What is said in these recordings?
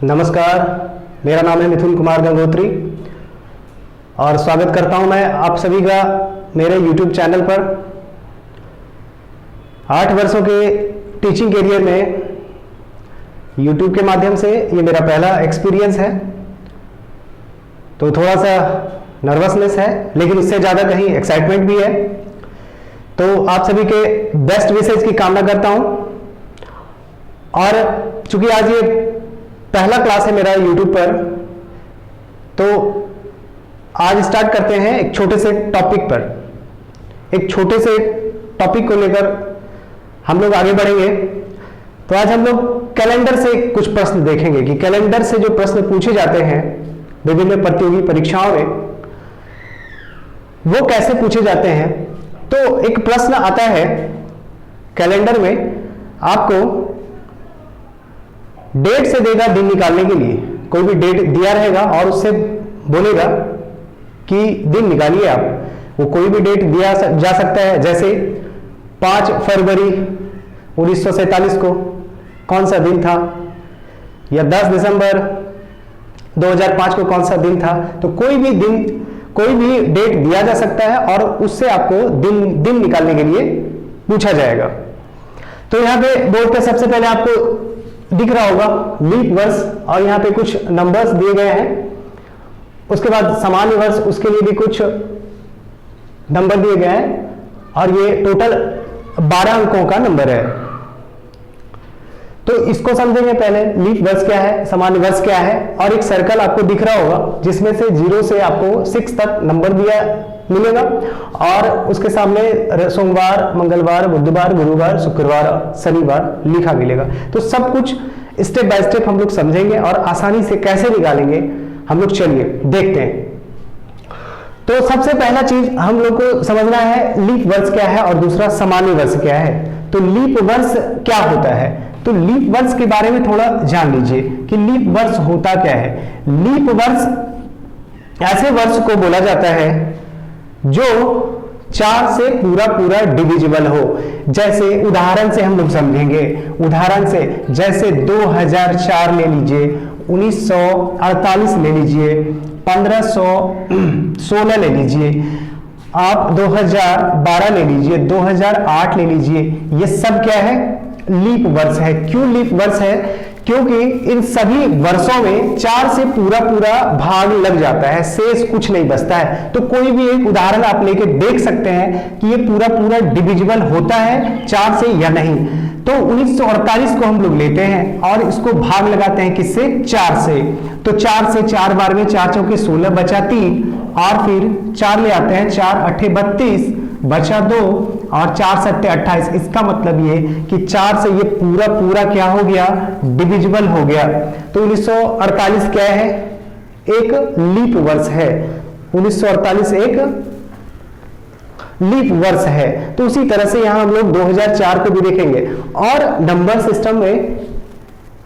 नमस्कार, मेरा नाम है मिथुन कुमार गंगोत्री और स्वागत करता हूं मैं आप सभी का मेरे YouTube चैनल पर। 8 वर्षों के टीचिंग करियर में YouTube के माध्यम से ये मेरा पहला एक्सपीरियंस है, तो थोड़ा सा नर्वसनेस है, लेकिन उससे ज़्यादा कहीं एक्साइटमेंट भी है। तो आप सभी के बेस्ट विशेष की कामना करता हूं। और चूंकि आज ये पहला क्लास है मेरा YouTube पर, तो आज स्टार्ट करते हैं एक छोटे से टॉपिक पर। एक छोटे से टॉपिक को लेकर हम लोग आगे बढ़ेंगे। तो आज हम लोग कैलेंडर से कुछ प्रश्न देखेंगे कि कैलेंडर से जो प्रश्न पूछे जाते हैं विभिन्न प्रतियोगी परीक्षाओं में, वो कैसे पूछे जाते हैं। तो एक प्रश्न आता है कैलेंडर में, आपको डेट से देगा दिन निकालने के लिए। कोई भी डेट दिया रहेगा और उससे बोलेगा कि दिन निकालिए आप। वो कोई भी डेट दिया जा सकता है, जैसे 5 फरवरी 1947 को कौन सा दिन था, या 10 दिसंबर 2005 को कौन सा दिन था। तो कोई भी दिन, कोई भी डेट दिया जा सकता है और उससे आपको दिन निकालने के लिए पूछा जाएगा। तो यहाँ पे बोर्ड पे सबसे पहले आपको दिख रहा होगा लीप वर्ष, और यहाँ पे कुछ नंबर्स दिए गए हैं। उसके बाद सामान्य वर्ष, उसके लिए भी कुछ नंबर दिए गए हैं, और ये टोटल 12 अंकों का नंबर है। तो इसको समझेंगे पहले, लीप वर्ष क्या है, सामान्य वर्ष क्या है। और एक सर्कल आपको दिख रहा होगा जिसमें से 0 से आपको 6 तक नंबर दिया मिलेगा, और उसके सामने सोमवार, मंगलवार, बुधवार, गुरुवार, शुक्रवार, शनिवार लिखा मिलेगा। तो सब कुछ स्टेप बाय स्टेप हम लोग समझेंगे और आसानी से कैसे निकालेंगे हम लोग, चलिए देखते हैं। तो सबसे पहला चीज हम लोग को समझना है लीप वर्ष क्या है और दूसरा सामान्य वर्ष क्या है। तो लीप वर्ष क्या होता है, तो लीप वर्ष के बारे में थोड़ा जान लीजिए कि लीप वर्ष होता क्या है। लीप वर्ष ऐसे वर्ष को बोला जाता है जो 4 से पूरा डिविजिबल हो। जैसे उदाहरण से हम लोग समझेंगे, उदाहरण से जैसे 2004 ले लीजिए, 1948 ले लीजिए, 1516 ले लीजिए, आप 2012 ले लीजिए, 2008 ले लीजिए। ये सब क्या है, लीप वर्ष है। क्यों लीप वर्ष है, क्योंकि इन सभी वर्षों में 4 से पूरा भाग लग जाता है, शेष कुछ नहीं बचता है। तो कोई भी एक उदाहरण आप लेके देख सकते हैं कि ये पूरा डिविजिबल होता है 4 से या नहीं। तो 1948 को हम लोग लेते हैं और इसको भाग लगाते हैं किससे, 4 से। तो 4 से 4 बार में 4 चौके 16 बचा 3, और फिर 4 ले आते हैं, 4 8 32 बचा 2, और 4 7 28। इसका मतलब ये कि 4 से ये पूरा क्या हो गया, डिविजिबल हो गया। तो 1948 क्या है, एक लीप वर्ष है। 1948 एक लीप वर्ष है। तो उसी तरह से यहां हम लोग 2004 को भी देखेंगे। और नंबर सिस्टम में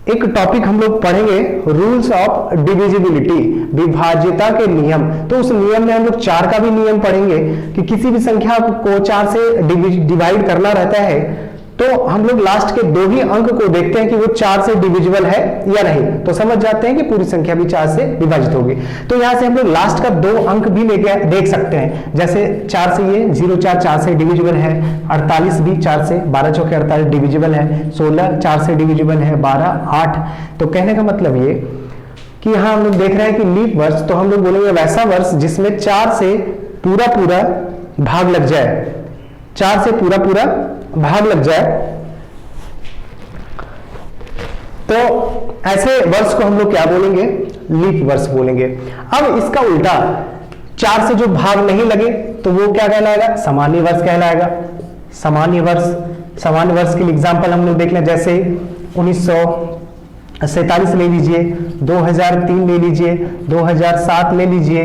एक टॉपिक हम लोग पढ़ेंगे, रूल्स ऑफ डिविजिबिलिटी, विभाज्यता के नियम। तो उस नियम में हम लोग 4 का भी नियम पढ़ेंगे कि किसी भी संख्या को 4 से डिवाइड करना रहता है, तो हम लोग लास्ट के 2 ही अंक को देखते हैं कि वो 4 से डिविजिबल है या नहीं, तो समझ जाते हैं कि पूरी संख्या भी 4 से विभाजित होगी। तो यहां से हम लोग लास्ट का 2 अंक भी लेके देख सकते हैं। जैसे 4 से ये 04 4 से डिविजिबल है, 48 भी 4 से, 12 चौके 48 डिविजिबल है, 16 4 से डिविजिबल है, 12 8। तो कहने का मतलब ये कि यहां हम लोग देख रहे हैं कि लीप वर्ष, तो हम लोग बोलेंगे वैसा वर्ष जिसमें 4 से पूरा भाग लग जाए, 4 से पूरा भाग लग जाए। तो ऐसे वर्ष को हम लोग क्या बोलेंगे, लीप वर्ष बोलेंगे। अब इसका उल्टा, 4 से जो भाग नहीं लगे तो वो क्या कहलाएगा, सामान्य वर्ष कहलाएगा। सामान्य वर्ष के लिए एग्जांपल हम लोग देख लें, जैसे 1947 ले लीजिए, 2003 ले लीजिए, 2007 ले लीजिए,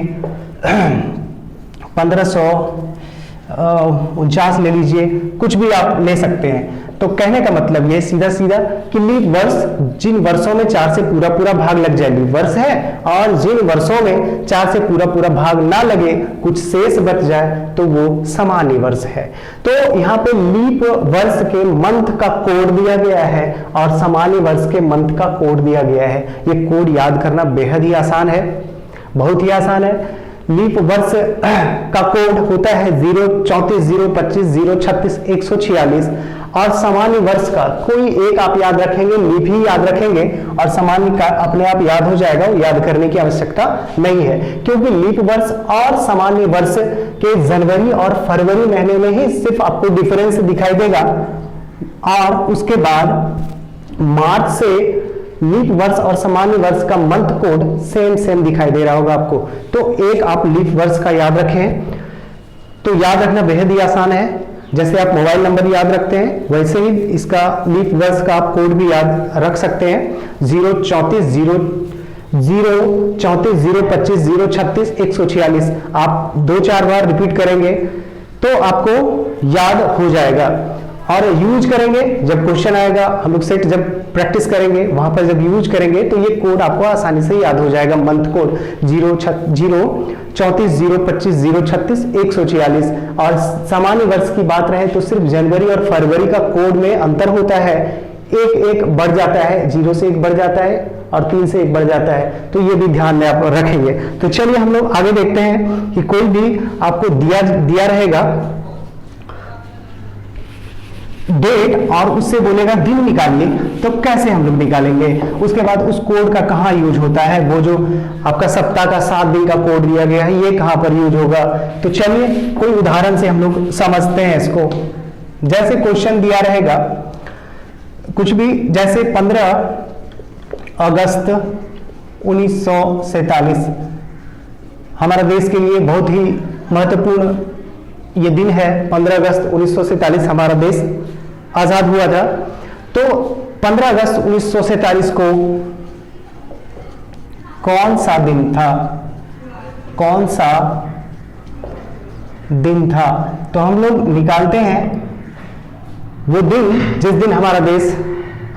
1549 ले लीजिए, कुछ भी आप ले सकते हैं। तो कहने का मतलब ये सीधा सीधा कि लीप वर्ष जिन वर्षों में 4 से पूरा पूरा भाग लग जाए लीप वर्ष है, और जिन वर्षों में 4 से पूरा पूरा भाग ना लगे, कुछ शेष बच जाए, तो वो सामान्य वर्ष है। तो यहाँ पे लीप वर्ष के मंथ का कोड दिया गया है और सामान्य वर्ष के मंथ का कोड दिया गया है। ये कोड याद करना बेहद ही आसान है, बहुत ही आसान है। लीप वर्ष का कोड होता है 0, 34, 0, 25, 0, 36, 146, और सामान्य वर्ष का कोई एक आप याद रखेंगे, लीप ही याद रखेंगे, और सामान्य का अपने आप याद हो जाएगा, वो याद करने की आवश्यकता नहीं है, क्योंकि लीप वर्ष और सामान्य वर्ष के जनवरी और फरवरी महीने में ही सिर्फ आपको डिफरेंस दिखाई देगा, और उसके बाद मार्च से लीप वर्ष और सामान्य वर्ष का मंथ कोड सेम दिखाई दे रहा होगा आपको। तो एक आप लीप वर्ष का याद रखें, तो याद रखना बेहद ही आसान है। जैसे आप मोबाइल नंबर याद रखते हैं, वैसे ही इसका लीप वर्ष का आप कोड भी याद रख सकते हैं। 0, 34, 0, 34, 0, 25, 0, 36, 146 आप 2-4 बार रिपीट करेंगे तो आपको याद हो जाएगा। और यूज करेंगे जब क्वेश्चन आएगा, हम लोग सेट जब प्रैक्टिस करेंगे वहां पर जब यूज करेंगे तो ये कोड आपको आसानी से याद हो जाएगा। Month code 0, 34, 0, 25, 0, 36, 146। और सामान्य वर्ष की बात रहे तो सिर्फ जनवरी और फरवरी का कोड में अंतर होता है, एक बढ़ जाता है, 0 से 1 बढ़ जाता है और 3 से 1 बढ़ जाता है, तो ये भी ध्यान में आप रखेंगे। तो चलिए हम लोग आगे देखते हैं कि कोई भी आपको दिया रहेगा डेट और उससे बोलेगा दिन निकालिए, तो कैसे हम लोग निकालेंगे। उसके बाद उस कोड का कहाँ यूज होता है, वो जो आपका सप्ताह का 7 दिन का कोड दिया गया है ये कहाँ पर यूज होगा। तो चलिए कोई उदाहरण से हम लोग समझते हैं इसको। जैसे क्वेश्चन दिया रहेगा कुछ भी, जैसे 15 अगस्त 1947 हमारा देश के लिए बहुत ही महत्वपूर्ण ये दिन है। 15 अगस्त 1947 हमारा देश आजाद हुआ था। तो 15 अगस्त 1947 को कौन सा दिन था, कौन सा दिन था, तो हम लोग निकालते हैं वो दिन जिस दिन हमारा देश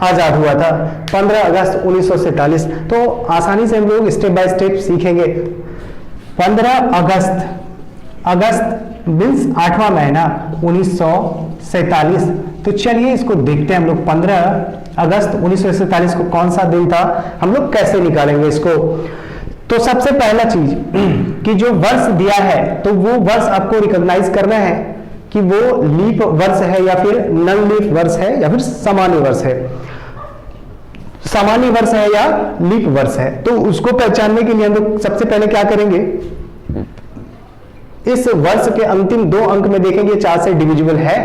आजाद हुआ था, 15 अगस्त 1947। तो आसानी से हम लोग स्टेप बाय स्टेप सीखेंगे। 15 अगस्त मीन्स 8वां महीना 1947। तो चलिए इसको देखते हैं हम लोग। 15 अगस्त 1947 को कौन सा दिन था, हम लोग कैसे निकालेंगे इसको। तो सबसे पहला चीज कि जो वर्ष दिया है तो वो वर्ष आपको रिकॉग्नाइज करना है कि वो लीप वर्ष है या फिर नन लीप वर्ष है या फिर सामान्य वर्ष है, सामान्य वर्ष है या लीप वर्ष है। तो उसको पहचानने के लिए हम लोग सबसे पहले क्या करेंगे, इस वर्ष के अंतिम 2 अंक में देखेंगे 4 से डिविजिबल है,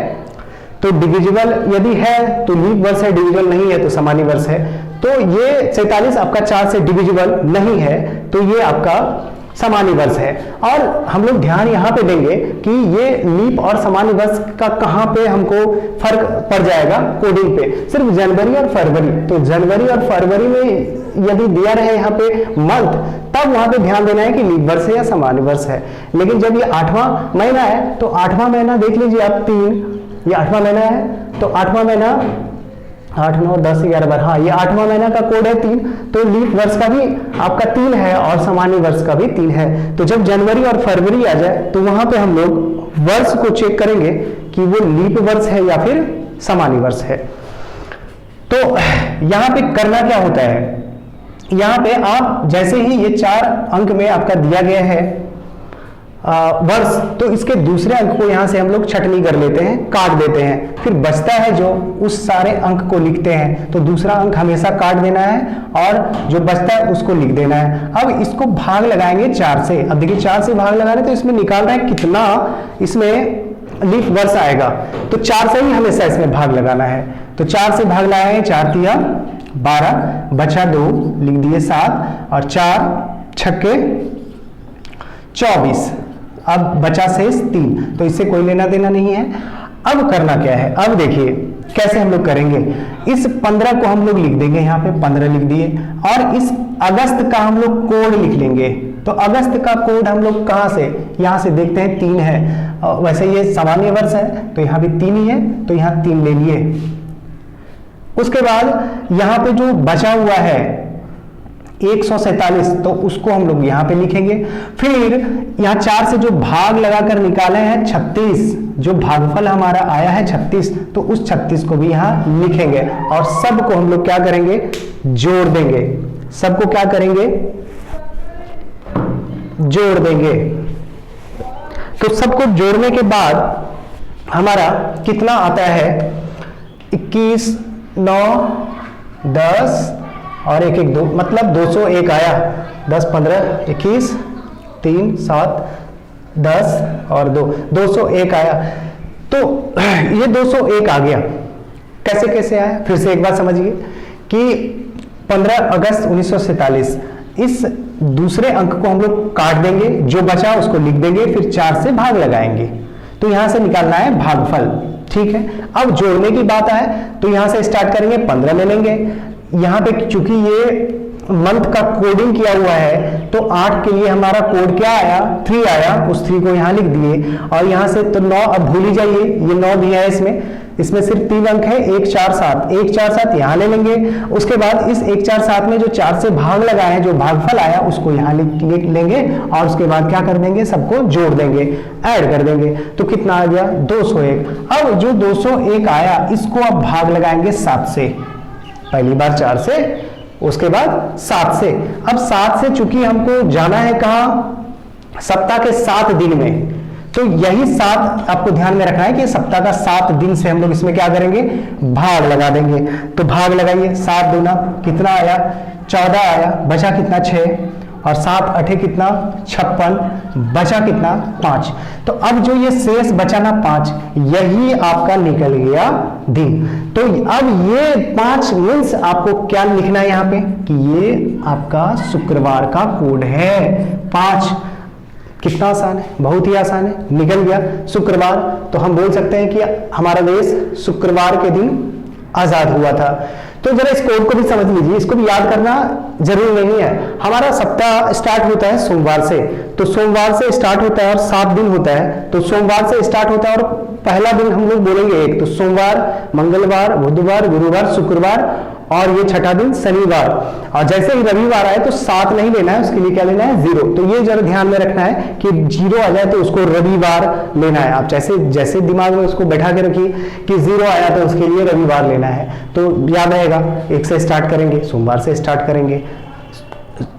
तो डिविजिबल यदि है तो लीप वर्ष है, डिविजिबल नहीं है तो सामान्य वर्ष है। तो ये 47 आपका 4 से डिविजिबल नहीं है, तो ये आपका सामान्य वर्ष है। और हम लोग ध्यान यहाँ पे देंगे कि ये लीप और सामान्य वर्ष का कहाँ पे हमको फर्क पड़ जाएगा कोडिंग पे, सिर्फ जनवरी और फरवरी। तो जनवरी और फरवरी में यदि दिया रहे यहाँ पे मंथ, तब वहां पे ध्यान देना है कि लीप वर्ष है या सामान्य वर्ष है। लेकिन जब ये 8वां महीना है तो 8वां महीना देख लीजिए आप 3, ये 8वां महीना है तो 8वां महीना 8, 9, 10, 11 बार, हाँ ये 8वां महीना का कोड है 3, तो लीप वर्ष का भी आपका 3 है और सामान्य वर्ष का भी 3 है। तो जब जनवरी और फरवरी आ जाए तो वहां पे हम लोग वर्ष को चेक करेंगे कि वो लीप वर्ष है या फिर सामान्य वर्ष है। तो यहाँ पे करना क्या होता है, यहाँ पे आप जैसे ही ये 4 अंक में आपका दिया गया है वर्ष, तो इसके दूसरे अंक को यहां से हम लोग छटनी कर लेते हैं, काट देते हैं, फिर बचता है जो उस सारे अंक को लिखते हैं। तो दूसरा अंक हमेशा काट देना है और जो बचता है उसको लिख देना है। अब इसको भाग लगाएंगे 4 से। अब देखिए 4 से भाग लगा रहे तो इसमें निकाल रहे हैं कितना इसमें लीप वर्ष आएगा, तो 4 से ही हमेशा इसमें भाग लगाना है। तो 4 से भाग लगाएंगे, 4 तिया 12, बचा 2, लिख दिए 7 और 4 छक्के 24, अब बचा शेष 3, तो इससे कोई लेना देना नहीं है। अब करना क्या है, अब देखिए कैसे हम लोग करेंगे। इस 15 को हम लोग लिख देंगे, यहाँ पे 15 लिख दिए, और इस अगस्त का हम लोग कोड लिख लेंगे। तो अगस्त का कोड हम लोग कहाँ से, यहाँ से देखते हैं 3 है, वैसे ये सामान्य वर्ष है तो यहाँ भी 3 ही है, तो यहाँ 3 ले लिए, उसके बाद यहाँ पे जो बचा हुआ है 147, तो उसको हम लोग यहाँ पे लिखेंगे। फिर यहाँ 4 से जो भाग लगाकर निकाले हैं 36, जो भागफल हमारा आया है 36, तो उस 36 को भी यहाँ लिखेंगे और सबको हम लोग क्या करेंगे, जोड़ देंगे। सबको क्या करेंगे, जोड़ देंगे। तो सबको जोड़ने के बाद हमारा कितना आता है, 21, 9, 10 और 1, 1, 2, मतलब 201 आया। 10, 15, 21, 3, 7, 10 और 2, 201 आया। तो ये 201 आ गया। कैसे कैसे आया, फिर से एक बात समझिए कि 15 अगस्त 1947 इस दूसरे अंक को हम लोग काट देंगे, जो बचा उसको लिख देंगे, फिर 4 से भाग लगाएंगे। तो यहां से निकालना है भागफल, ठीक है। अब जोड़ने की बात आए तो यहां से स्टार्ट करेंगे, 15 ले लेंगे। यहां पे चूंकि ये मंथ का कोडिंग किया हुआ है तो 8 के लिए हमारा कोड क्या आया, 3 आया, उस 3 को यहां लिख दिए। और यहां से तो 9, अब भूल ही जाइए, ये 9 भी है इसमें सिर्फ 3 अंक है, 1, 4, 7, 1, 4, 7 यहां ले लेंगे। उसके बाद इस 1, 4, 7 में जो 4 से भाग लगाए हैं, जो भागफल आया उसको यहां लिख लेंगे और उसके बाद क्या कर देंगे, सबको जोड़ देंगे, ऐड कर देंगे। तो कितना आ गया, 201। अब जो 201 आया इसको अब भाग लगाएंगे 7 से, पहली बार 4 से, उसके बाद 7 से। अब 7 से चूंकि हमको जाना है कहां, सप्ताह के 7 दिन में, तो यही 7 आपको ध्यान में रखना है कि सप्ताह का 7 दिन से हम लोग इसमें क्या करेंगे, भाग लगा देंगे। तो भाग लगाइए, 7 दूना कितना आया, 14 आया, बचा कितना 6, और 7 8 कितना 56, बचा कितना 5। तो अब जो ये शेष बचा ना 5, यही आपका निकल गया दिन। तो अब ये 5 मीन्स आपको क्या लिखना है यहाँ पे कि ये आपका शुक्रवार का कोड है 5। कितना आसान है, बहुत ही आसान है, निकल गया शुक्रवार। तो हम बोल सकते हैं कि हमारा देश शुक्रवार के दिन आजाद हुआ था। तो जरा इस कोड को भी समझ लीजिए, इसको भी याद करना जरूरी नहीं है। हमारा सप्ताह स्टार्ट होता है सोमवार से, तो सोमवार से स्टार्ट होता है और 7 दिन होता है। तो सोमवार से स्टार्ट होता है और पहला दिन हम लोग बोलेंगे 1, तो सोमवार, मंगलवार, बुधवार, गुरुवार, शुक्रवार, और ये छठा दिन शनिवार। और जैसे ही रविवार आए तो 7 नहीं लेना है, उसके लिए क्या लेना है 0। तो ये जरा ध्यान में रखना है कि 0 आ जाए तो उसको रविवार लेना है। आप जैसे जैसे दिमाग में उसको बैठा के रखिए कि 0 आया तो उसके लिए रविवार लेना है, तो याद आएगा। 1 से स्टार्ट करेंगे, सोमवार से स्टार्ट करेंगे,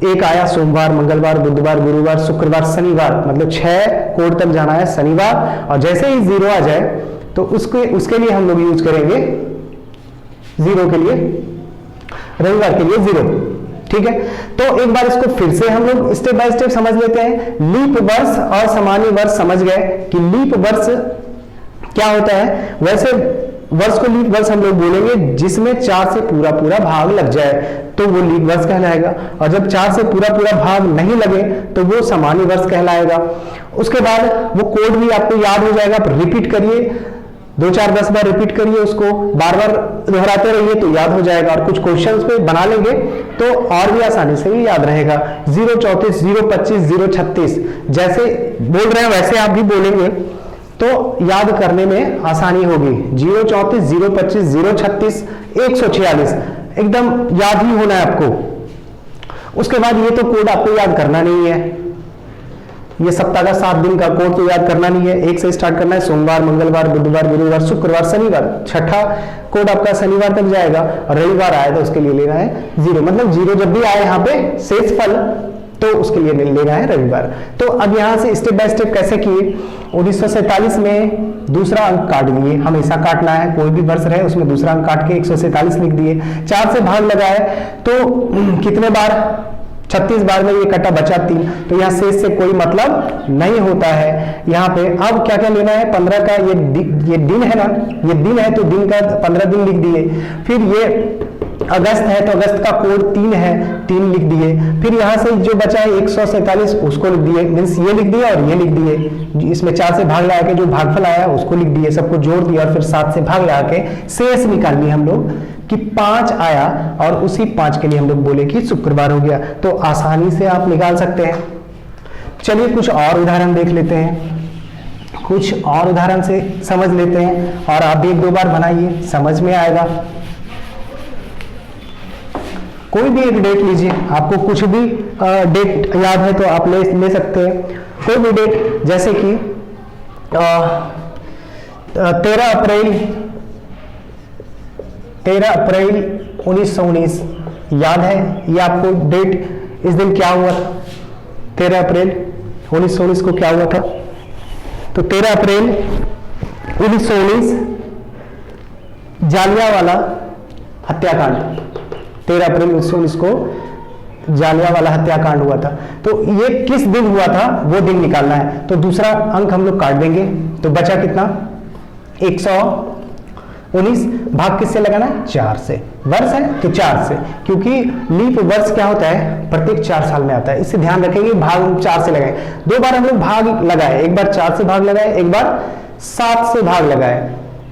1 आया सोमवार, मंगलवार, बुधवार, गुरुवार, शुक्रवार, शनिवार, मतलब 6 कोड तक जाना है शनिवार। और जैसे ही 0 आ जाए तो उसके लिए हम लोग यूज करेंगे 0 के लिए, रविवार के लिए 0, ठीक है। तो एक बार इसको फिर से हम लोग स्टेप बाय स्टेप समझ लेते हैं। लीप वर्ष और सामान्य वर्ष समझ गए कि लीप वर्ष क्या होता है। वैसे वर्ष को लीप वर्ष हम लोग बोलेंगे जिसमें 4 से पूरा पूरा भाग लग जाए तो वो लीप वर्ष कहलाएगा, और जब 4 से पूरा पूरा भाग नहीं लगे तो वो सामान्य वर्ष कहलाएगा। उसके बाद वो कोड भी आपको याद हो जाएगा, आप रिपीट करिए, 2, 4, 10 बार रिपीट करिए, उसको बार बार दोहराते रहिए तो याद हो जाएगा। और कुछ क्वेश्चंस पे बना लेंगे तो और भी आसानी से ही याद रहेगा। 034, 025, 036 जैसे बोल रहे हैं वैसे आप भी बोलेंगे तो याद करने में आसानी होगी। 034, 025, 036, 146 एकदम याद ही होना है आपको। उसके बाद ये तो कोड आपको याद करना नहीं है, ये सप्ताह का 7 दिन का कोड तो याद करना नहीं है। 1 से स्टार्ट करना है, सोमवार, मंगलवार, बुधवार, गुरुवार, शुक्रवार, शनिवार। छठा कोड आपका शनिवार तक जाएगा और रविवार आए तो उसके लिए लेना है 0, मतलब 0 जब भी आए यहाँ पे शेष फल तो उसके लिए लेना है रविवार। तो अब यहाँ से स्टेप बाय स्टेप कैसे किए। 1947 में दूसरा अंक काट दिए, हमेशा काटना है, कोई भी वर्ष रहे उसमें दूसरा अंक काट के 147 लिख दिए। 4 से भाग लगाए तो कितने बार, 36 बार में ये कटा बचा 3, तो यहाँ शेष से कोई मतलब नहीं होता है यहाँ पे। अब क्या क्या लेना है, 15 का ये दिन है ना, ये दिन है तो दिन का 15 दिन लिख दिए। फिर ये अगस्त है तो अगस्त का कोड 3 है, 3 लिख दिए। फिर यहाँ से जो बचा है 147 उसको लिख दिए, मीन्स ये लिख दिए और ये लिख दिए। इसमें 4 से भाग लगा के जो भागफल आया उसको लिख दिए, सबको जोड़ दिया और फिर 7 से भाग लगा के शेष निकाल लिए हम लोग कि 5 आया और उसी 5 के लिए हम लोग बोले कि शुक्रवार हो गया। तो आसानी से आप निकाल सकते हैं। चलिए कुछ और उदाहरण देख लेते हैं, कुछ और उदाहरण से समझ लेते हैं और आप भी 1-2 बार बनाइए, समझ में आएगा। कोई भी एक डेट लीजिए, आपको कुछ भी डेट याद है तो आप ले सकते हैं कोई भी डेट, जैसे कि 13 अप्रैल 1919 याद है, ये आपको डेट, इस दिन क्या हुआ था? 13 अप्रैल 1919 को क्या हुआ था? तो 13 अप्रैल 1919 जालियांवाला हत्याकांड, 13 अप्रैल 1919 को जालियांवाला हत्याकांड हुआ था। तो ये किस दिन हुआ था वो दिन निकालना है। तो दूसरा अंक हम लोग काट देंगे, तो बचा कितना? 119, भाग किससे लगाना है? 4 से। वर्ष है तो 4 से, क्योंकि लीप वर्ष क्या होता है? प्रत्येक 4 साल में आता है, इससे ध्यान रखेंगे। भाग हम 4 से लगाए, 2 बार हम लोग भाग लगाए, एक बार 4 से भाग लगाए, एक बार 7 से भाग लगाए,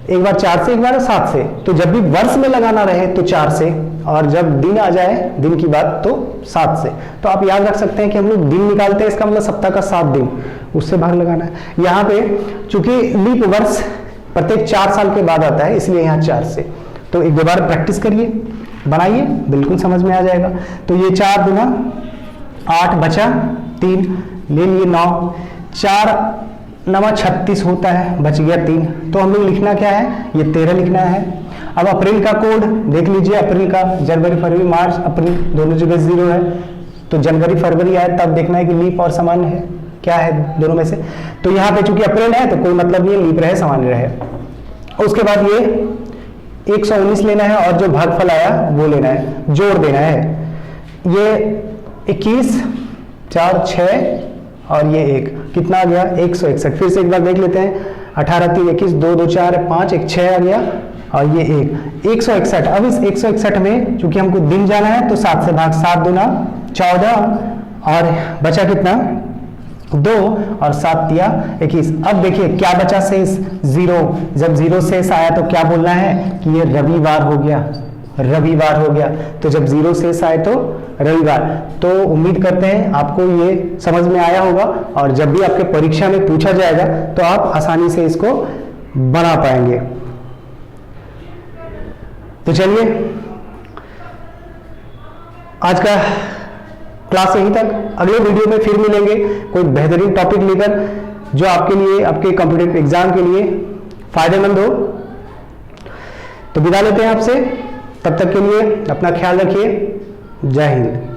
एक बार 4 से, एक बार 7 से। तो जब भी वर्ष में लगाना रहे तो 4 से, और जब दिन आ जाए, दिन की बात, तो 7 से। तो आप याद रख सकते हैं कि हम लोग दिन निकालते हैं, इसका मतलब सप्ताह का 7 दिन, उससे भाग लगाना है। यहाँ पे चूंकि लीप वर्ष प्रत्येक 4 साल के बाद आता है, इसलिए यहाँ 4 से। तो एक 2 बार प्रैक्टिस करिए, बनाइए, बिल्कुल समझ में आ जाएगा। तो ये 4 दूना 8, बचा 3, ले लिए 9, 4 9 36 होता है, बच गया 3। तो हम लोग लिखना क्या है? ये 13 लिखना है। अब अप्रैल का कोड देख लीजिए, अप्रैल का, जनवरी फरवरी मार्च अप्रैल दोनों जगह 0 है, तो जनवरी फरवरी आए तब देखना है कि लीप और सामान्य है, क्या है दोनों में से। तो यहाँ पे चूंकि अप्रैल है तो कोई मतलब नहीं है, लीप रहे सामान्य रहे। उसके बाद ये 119 लेना है, और जो भागफल आया वो लेना है, जोड़ देना है। ये 21, 4 6 और ये 1, कितना आ गया? 161। फिर से एक बार देख लेते हैं, 18 3 21, 2 2 4 5, 1 6 आ गया, और ये 161। अब इस 161 में चूंकि हमको दिन जाना है तो 7 से भाग, 7 दूना 14, और बचा कितना? 2, और 7 दिया 21। अब देखिए क्या बचा शेष? 0। जब 0 शेष आया तो क्या बोलना है कि ये रविवार हो गया, रविवार हो गया। तो जब 0 शेष आए तो रविवार। तो उम्मीद करते हैं आपको ये समझ में आया होगा, और जब भी आपके परीक्षा में पूछा जाएगा तो आप आसानी से इसको बना पाएंगे। तो चलिए आज का क्लास यहीं तक, अगले वीडियो में फिर मिलेंगे कोई बेहतरीन टॉपिक लेकर, जो आपके लिए, आपके कॉम्पिटिटिव एग्जाम के लिए फायदेमंद हो। तो विदा लेते हैं आपसे, तब तक के लिए अपना ख्याल रखिए। जय हिंद।